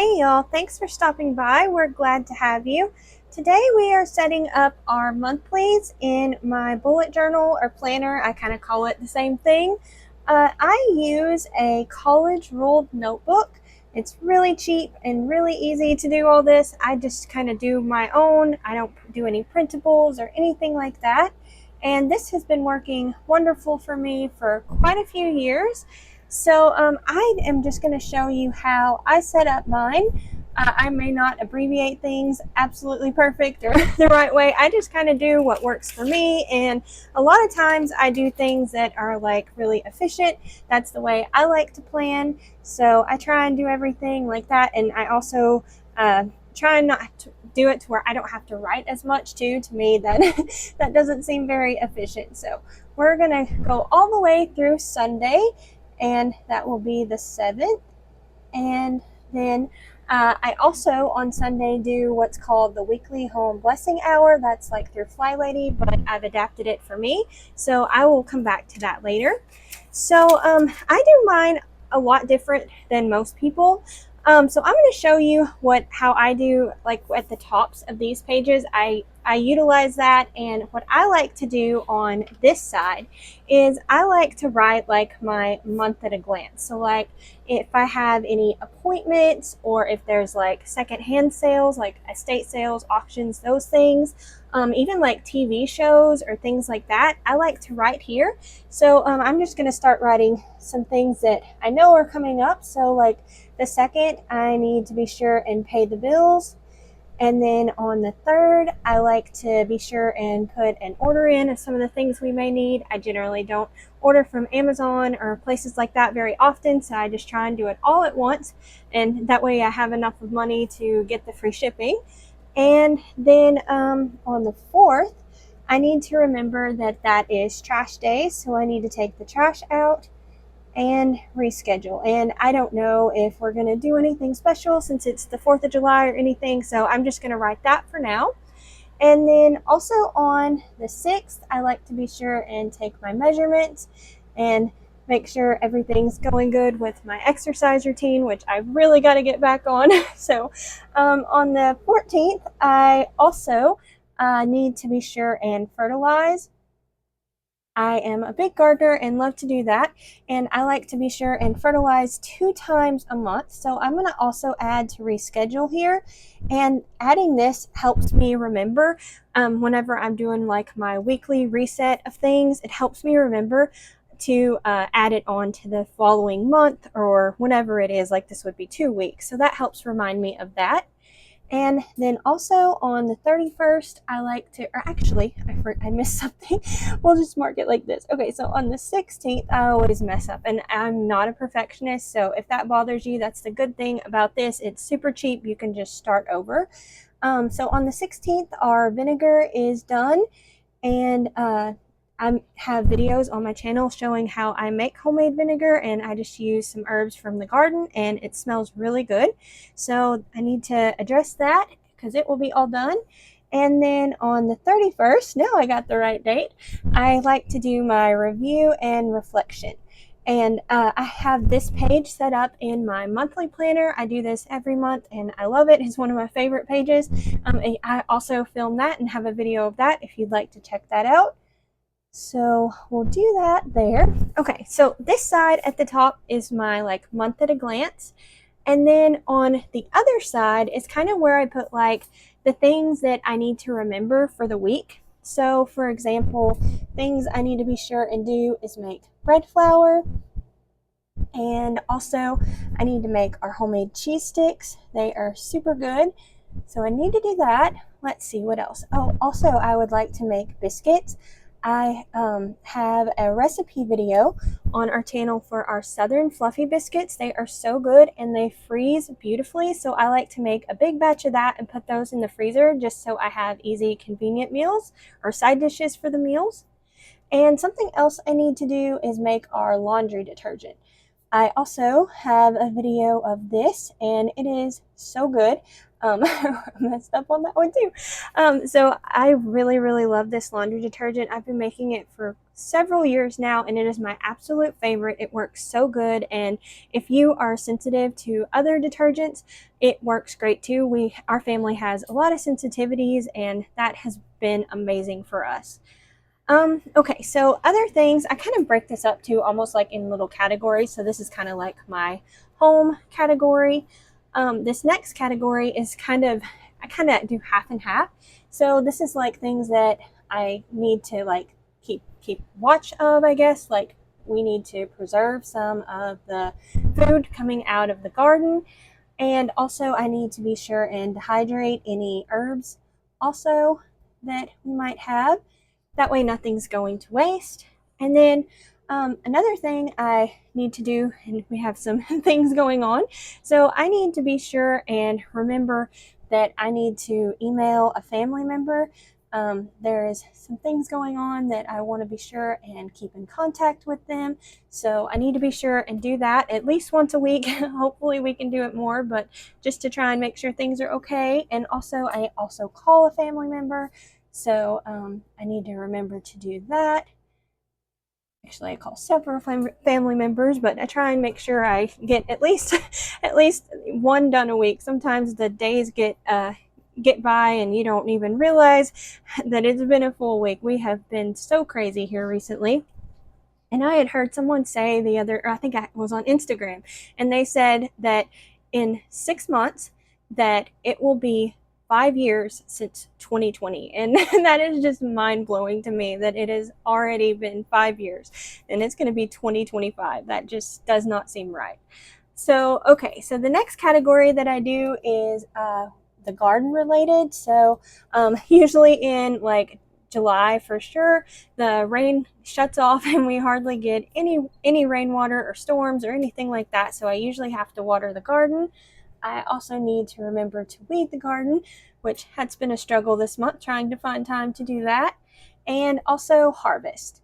Hey y'all, thanks for stopping by. We're glad to have you. Today we are setting up our monthlies in my bullet journal or planner. I kind of call it the same thing. I use a college ruled notebook. It's really cheap and really easy to do all this. I just kind of do my own. I don't do any printables or anything like that. And this has been working wonderful for me for quite a few years. So I am just going to show you how I set up mine. I may not abbreviate things absolutely perfect or the right way. I just kind of do what works for me, and a lot of times I do things that are like really efficient. That's the way I like to plan, so I try and do everything like that. And I also try not to do it to where I don't have to write as much too. To me, that that doesn't seem very efficient. So we're gonna go all the way through Sunday, and that will be the 7th. And then I also on Sunday do what's called the weekly home blessing hour. That's like through Fly Lady, but I've adapted it for me, so I will come back to that later. So I do mine a lot different than most people. So I'm going to show you how I do, like at the tops of these pages. I utilize that, and what I like to do on this side is I like to write like my month at a glance. So like if I have any appointments, or if there's like secondhand sales, like estate sales, auctions, those things, even like TV shows or things like that, I like to write here. So I'm just going to start writing some things that I know are coming up. So like the 2nd, I need to be sure and pay the bills. And then on the 3rd, I like to be sure and put an order in of some of the things we may need. I generally don't order from Amazon or places like that very often, so I just try and do it all at once. And that way I have enough of money to get the free shipping. And then on the 4th, I need to remember that that is trash day, so I need to take the trash out and reschedule. And I don't know if we're going to do anything special since it's the 4th of July or anything, so I'm just going to write that for now. And then also on the 6th, I like to be sure and take my measurements and make sure everything's going good with my exercise routine, which I really got to get back on. So on the 14th, I also need to be sure and fertilize. I am a big gardener and love to do that, and I like to be sure and fertilize 2 times a month. So I'm going to also add to reschedule here, and adding this helps me remember whenever I'm doing like my weekly reset of things. It helps me remember to add it on to the following month or whenever it is. Like this would be 2 weeks, so that helps remind me of that. And then also on the 31st, I like to, or actually, I missed something. We'll just mark it like this. Okay, so on the 16th, I always mess up, and I'm not a perfectionist. So if that bothers you, that's the good thing about this. It's super cheap. You can just start over. So on the 16th, our vinegar is done, and I have videos on my channel showing how I make homemade vinegar, and I just use some herbs from the garden, and it smells really good. So I need to address that because it will be all done. And then on the 31st, now I got the right date, I like to do my review and reflection. And I have this page set up in my monthly planner. I do this every month, and I love it. It's one of my favorite pages. I also film that and have a video of that if you'd like to check that out. So we'll do that there. Okay, so this side at the top is my like month at a glance. And then on the other side is kind of where I put like the things that I need to remember for the week. So for example, things I need to be sure and do is make bread flour. And also I need to make our homemade cheese sticks. They are super good. So I need to do that. Let's see what else. Oh, also I would like to make biscuits. I have a recipe video on our channel for our Southern Fluffy Biscuits. They are so good and they freeze beautifully. So I like to make a big batch of that and put those in the freezer just so I have easy, convenient meals or side dishes for the meals. And something else I need to do is make our laundry detergent. I also have a video of this, and it is so good. Messed up on that one too. So I really, really love this laundry detergent. I've been making it for several years now, and it is my absolute favorite. It works so good, and if you are sensitive to other detergents, it works great too. Our family has a lot of sensitivities, and that has been amazing for us. Okay, so other things, I kind of break this up to almost like in little categories. So this is kind of like my home category. This next category is I kind of do half and half. So this is like things that I need to like keep watch of, I guess. Like we need to preserve some of the food coming out of the garden. And also I need to be sure and hydrate any herbs also that we might have. That way nothing's going to waste. And then another thing I need to do, and we have some things going on, so I need to be sure and remember that I need to email a family member. There's some things going on that I want to be sure and keep in contact with them. So I need to be sure and do that at least once a week. Hopefully we can do it more, but just to try and make sure things are okay. And also I also call a family member. So I need to remember to do that. Actually, I call several family members, but I try and make sure I get at least at least one done a week. Sometimes the days get by and you don't even realize that it's been a full week. We have been so crazy here recently. And I had heard someone say I think I was on Instagram, and they said that in 6 months that it will be 5 years since 2020. And that is just mind blowing to me that it has already been 5 years and it's going to be 2025. That just does not seem right. So, okay, so the next category that I do is the garden related. So, usually in like July for sure, the rain shuts off and we hardly get any rainwater or storms or anything like that. So I usually have to water the garden. I also need to remember to weed the garden, which has been a struggle this month trying to find time to do that, and also harvest.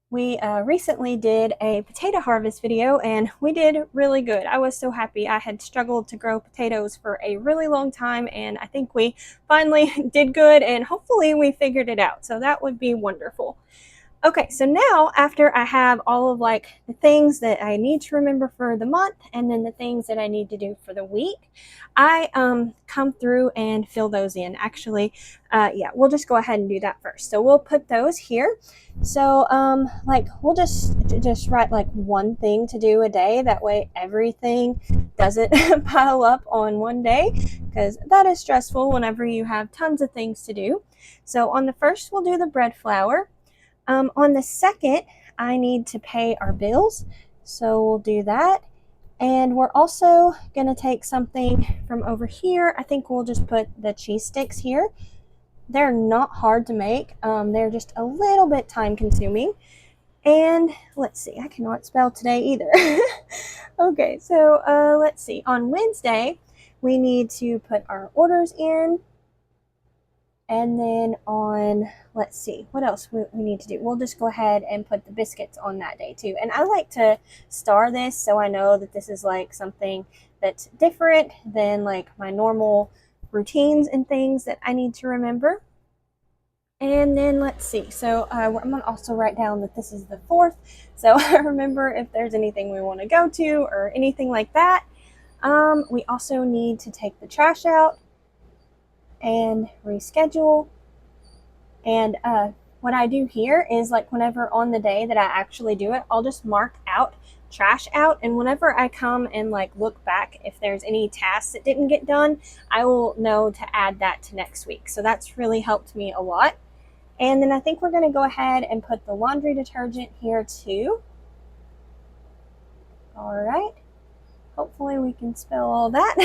We recently did a potato harvest video and we did really good. I was so happy. I had struggled to grow potatoes for a really long time and I think we finally did good and hopefully we figured it out. So that would be wonderful. Okay, so now after I have all of like the things that I need to remember for the month and then the things that I need to do for the week, I come through and fill those in. Actually, yeah, we'll just go ahead and do that first. So we'll put those here. So like we'll just write like one thing to do a day. That way everything doesn't pile up on one day because that is stressful whenever you have tons of things to do. So on the first, we'll do the bread flour. On the second, I need to pay our bills, so we'll do that. And we're also going to take something from over here. I think we'll just put the cheese sticks here. They're not hard to make. They're just a little bit time consuming. And let's see, I cannot spell today either. Okay, so let's see. On Wednesday, we need to put our orders in. And then on, let's see, what else we need to do? We'll just go ahead and put the biscuits on that day too. And I like to star this so I know that this is like something that's different than like my normal routines and things that I need to remember. And then let's see, so I'm going to also write down that this is the 4th. So remember if there's anything we want to go to or anything like that. We also need to take the trash out and reschedule. And what I do here is like whenever on the day that I actually do it, I'll just mark out trash out, and whenever I come and like look back, if there's any tasks that didn't get done, I will know to add that to next week. So that's really helped me a lot. And then I think we're going to go ahead and put the laundry detergent here too. All right, hopefully we can spell all that.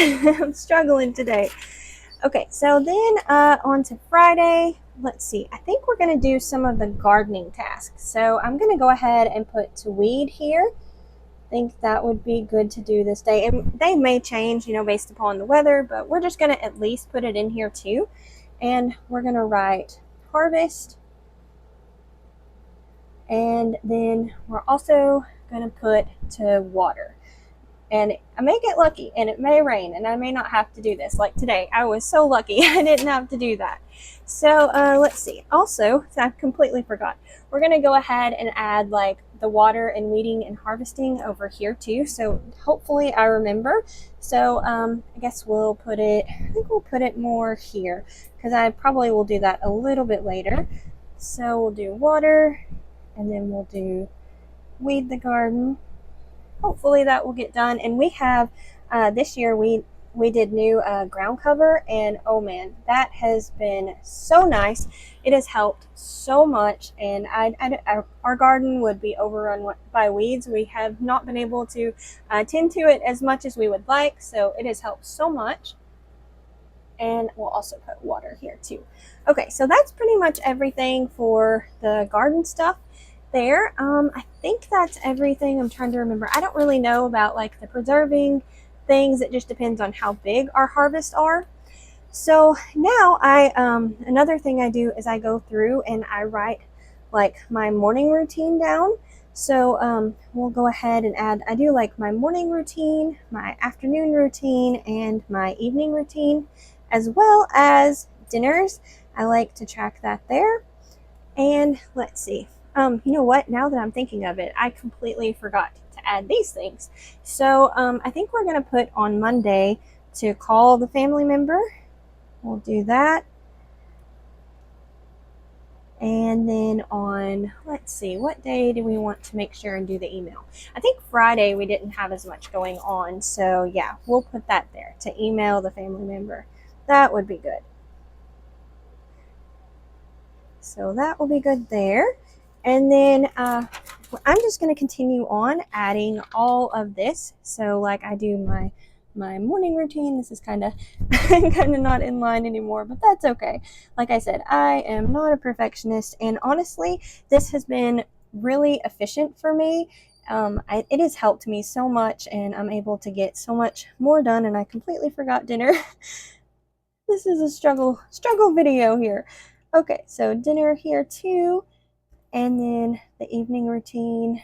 I'm struggling today. Okay, so then on to Friday. Let's see, I think we're going to do some of the gardening tasks. So I'm going to go ahead and put to weed here. I think that would be good to do this day. And they may change, you know, based upon the weather, but we're just going to at least put it in here too. And we're going to write harvest. And then we're also going to put to water. and I may get lucky and it may rain and I may not have to do this. Like today, I was so lucky I didn't have to do that. So let's see. Also, I completely forgot. We're going to go ahead and add like the water and weeding and harvesting over here too. So hopefully I remember. So I guess we'll put it, I think we'll put it more here because I probably will do that a little bit later. So we'll do water and then we'll do weed the garden. Hopefully that will get done. And we have this year we did new ground cover, and oh man, that has been so nice. It has helped so much, and our garden would be overrun by weeds. We have not been able to tend to it as much as we would like, so it has helped so much. And we'll also put water here too. Okay, so that's pretty much everything for the garden stuff there. I think that's everything. I'm trying to remember. I don't really know about like the preserving things. It just depends on how big our harvests are. So now another thing I do is I go through and I write like my morning routine down. So we'll go ahead and I do like my morning routine, my afternoon routine, and my evening routine, as well as dinners. I like to track that there. And let's see. You know what? Now that I'm thinking of it, I completely forgot to add these things. So I think we're going to put on Monday to call the family member. We'll do that. And then on, let's see, what day do we want to make sure and do the email? I think Friday we didn't have as much going on. So yeah, we'll put that there to email the family member. That would be good. So that will be good there. And then I'm just going to continue on adding all of this. So like I do my morning routine. This is kind of not in line anymore, but that's okay. Like I said, I am not a perfectionist, and honestly, this has been really efficient for me. It has helped me so much, and I'm able to get so much more done. And I completely forgot dinner. This is a struggle video here. Okay, so dinner here too, and then the evening routine.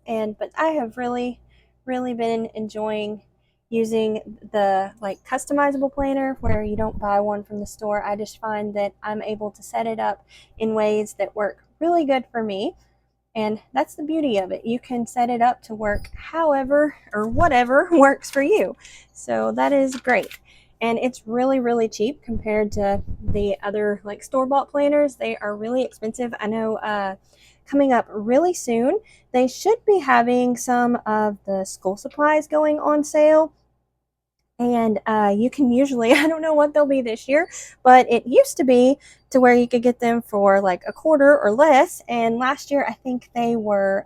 But I have really been enjoying using the like customizable planner where you don't buy one from the store. I just find that I'm able to set it up in ways that work really good for me. And that's the beauty of it. You can set it up to work however or whatever works for you. So that is great. And it's really cheap compared to the other like store-bought planners. They are really expensive. I know coming up really soon, they should be having some of the school supplies going on sale. And you can usually, I don't know what they'll be this year, but it used to be to where you could get them for like a quarter or less. And last year, I think they were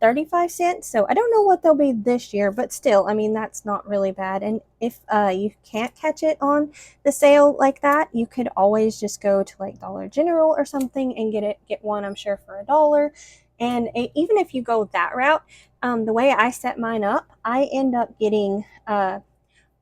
35 cents. So I don't know what they'll be this year, but still, I mean, that's not really bad. And if you can't catch it on the sale like that, you could always just go to like Dollar General or something and get one, I'm sure, for $1. And even if you go that route, the way I set mine up, I end up getting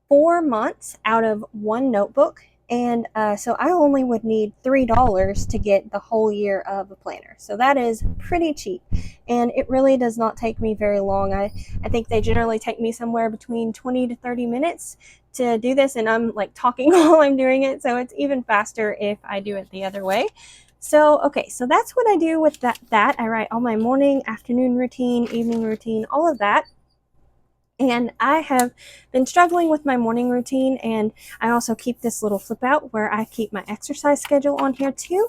4 months out of one notebook. And so I only would need $3 to get the whole year of a planner. So that is pretty cheap. And it really does not take me very long. I think they generally take me somewhere between 20 to 30 minutes to do this. And I'm like talking while I'm doing it. So it's even faster if I do it the other way. So, okay, so that's what I do with that. I write all my morning, afternoon routine, evening routine, all of that. And I have been struggling with my morning routine, and I also keep this little flip out where I keep my exercise schedule on here too.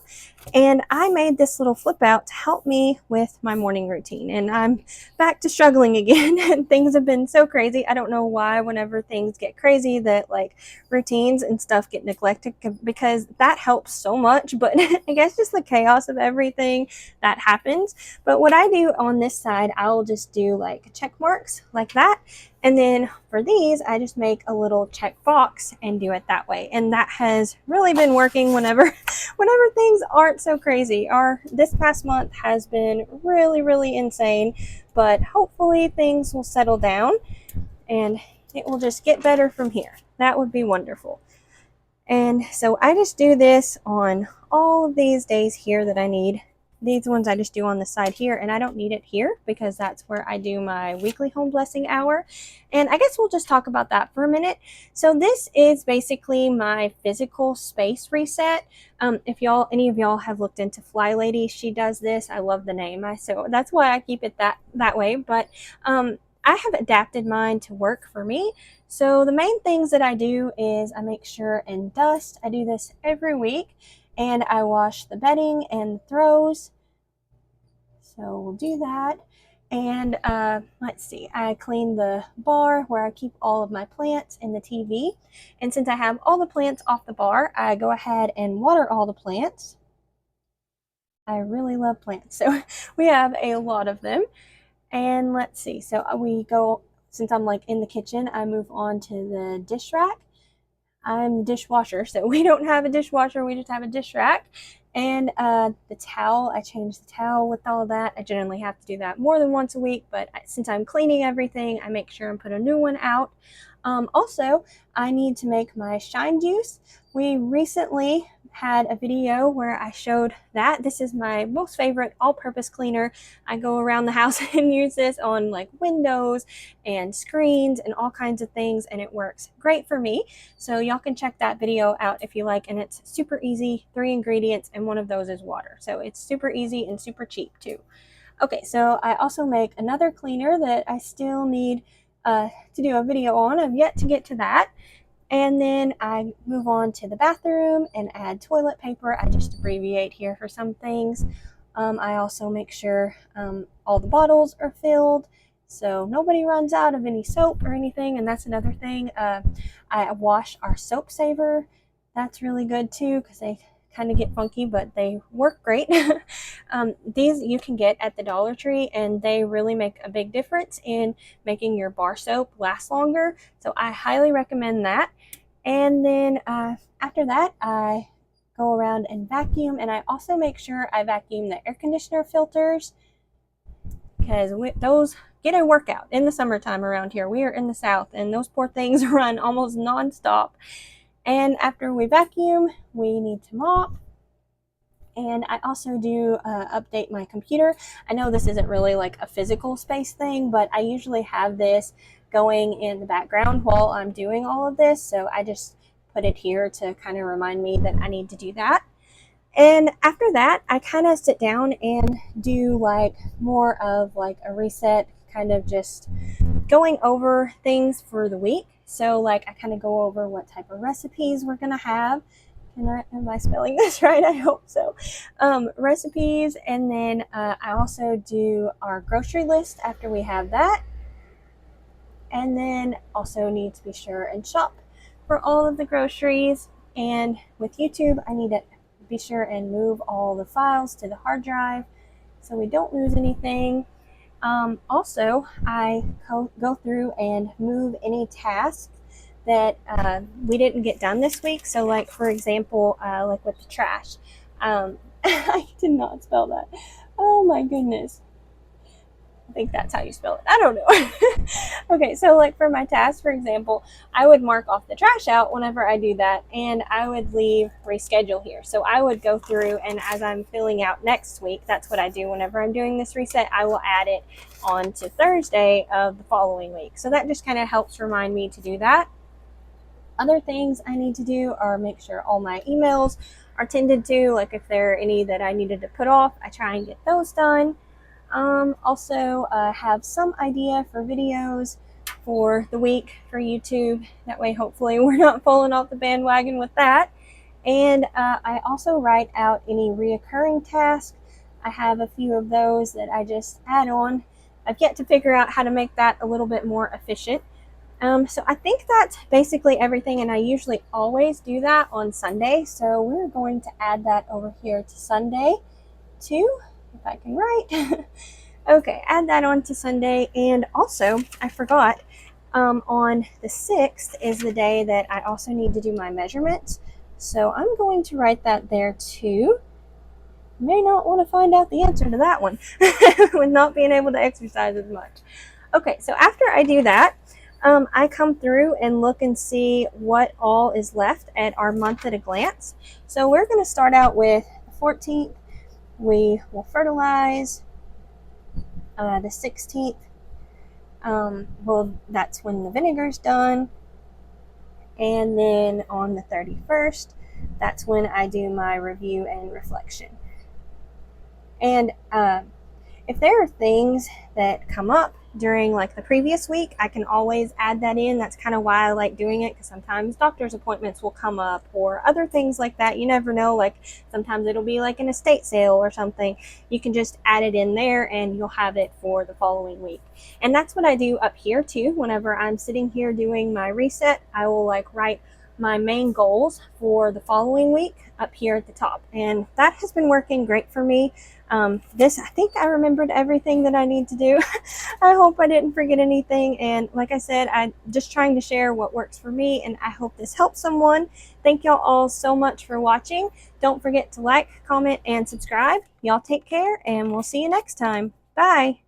And I made this little flip out to help me with my morning routine, and I'm back to struggling again. And things have been so crazy. I don't know why whenever things get crazy that like routines and stuff get neglected, because that helps so much. But I guess just the chaos of everything that happens. But what I do on this side, I'll just do like check marks like that. And then for these, I just make a little check box and do it that way. And that has really been working whenever things aren't so crazy. This past month has been really insane, but hopefully things will settle down and it will just get better from here. That would be wonderful. And so I just do this on all of these days here that I need these ones I just do on the side here, and I don't need it here because that's where I do my weekly home blessing hour. And I guess we'll just talk about that for a minute. So this is basically my physical space reset. If any of y'all have looked into Fly Lady, she does this. I love the name, so that's why I keep it that way. But I have adapted mine to work for me. So the main things that I do is I make sure and dust. I do this every week, and I wash the bedding and the throws. So we'll do that. And let's see, I clean the bar where I keep all of my plants and the TV. And since I have all the plants off the bar, I go ahead and water all the plants. I really love plants, so we have a lot of them. And let's see, so since I'm like in the kitchen, I move on to the dish rack. I'm the dishwasher, so we don't have a dishwasher, we just have a dish rack. And the towel, I change the towel with all of that. I generally have to do that more than once a week, but since I'm cleaning everything, I make sure and put a new one out. Also, I need to make my shine juice. We recently had a video where I showed that. This is my most favorite all-purpose cleaner. I go around the house and use this on like windows and screens and all kinds of things, and it works great for me. So y'all can check that video out if you like, and it's super easy, 3 ingredients, and one of those is water. So it's super easy and super cheap too. Okay, so I also make another cleaner that I still need to do a video on. I've yet to get to that. And then I move on to the bathroom and add toilet paper. I just abbreviate here for some things. I also make sure all the bottles are filled so nobody runs out of any soap or anything. And that's another thing. I wash our soap saver. That's really good too because they kind of get funky, but they work great. These you can get at the Dollar Tree, and they really make a big difference in making your bar soap last longer. So I highly recommend that. And then after that, I go around and vacuum, and I also make sure I vacuum the air conditioner filters because those get a workout in the summertime around here. We are in the South, and those poor things run almost nonstop. And after we vacuum, we need to mop. And I also do update my computer. I know this isn't really like a physical space thing, but I usually have this going in the background while I'm doing all of this. So I just put it here to kind of remind me that I need to do that. And after that, I kind of sit down and do like more of like a reset, kind of just going over things for the week. So like I kind of go over what type of recipes we're going to have. Am I spelling this right? I hope so. Recipes, and then I also do our grocery list after we have that. And then also need to be sure and shop for all of the groceries. And with YouTube, I need to be sure and move all the files to the hard drive so we don't lose anything. Also, I go through and move any tasks that we didn't get done this week. So like, for example, like with the trash, I did not spell that. Oh my goodness. I think that's how you spell it. I don't know. Okay, so like for my task, for example, I would mark off the trash out whenever I do that, and I would leave reschedule here. So I would go through, and as I'm filling out next week, that's what I do whenever I'm doing this reset, I will add it on to Thursday of the following week. So that just kind of helps remind me to do that. Other things I need to do are make sure all my emails are tended to, like if there are any that I needed to put off, I try and get those done. Also have some idea for videos for the week for YouTube. That way hopefully we're not falling off the bandwagon with that. And I also write out any reoccurring tasks. I have a few of those that I just add on. I've yet to figure out how to make that a little bit more efficient. So I think that's basically everything, and I usually always do that on Sunday. So we're going to add that over here to Sunday too, if I can write. Okay, add that on to Sunday. And also, I forgot, on the 6th is the day that I also need to do my measurements. So I'm going to write that there too. You may not want to find out the answer to that one with not being able to exercise as much. Okay, so after I do that, I come through and look and see what all is left at our month at a glance. So we're going to start out with the 14th, we will fertilize the 16th. Well, that's when the vinegar's done. And then on the 31st, that's when I do my review and reflection. And if there are things that come up during like the previous week, I can always add that in. That's kind of why I like doing it, because sometimes doctor's appointments will come up or other things like that. You never know, like sometimes it'll be like an estate sale or something. You can just add it in there and you'll have it for the following week. And that's what I do up here too. Whenever I'm sitting here doing my reset, I will like write my main goals for the following week up here at the top, and that has been working great for me. I think I remembered everything that I need to do. I hope I didn't forget anything, and like I said, I'm just trying to share what works for me, and I hope this helps someone. Thank y'all all so much for watching. Don't forget to like, comment, and subscribe. Y'all take care, and we'll see you next time. Bye.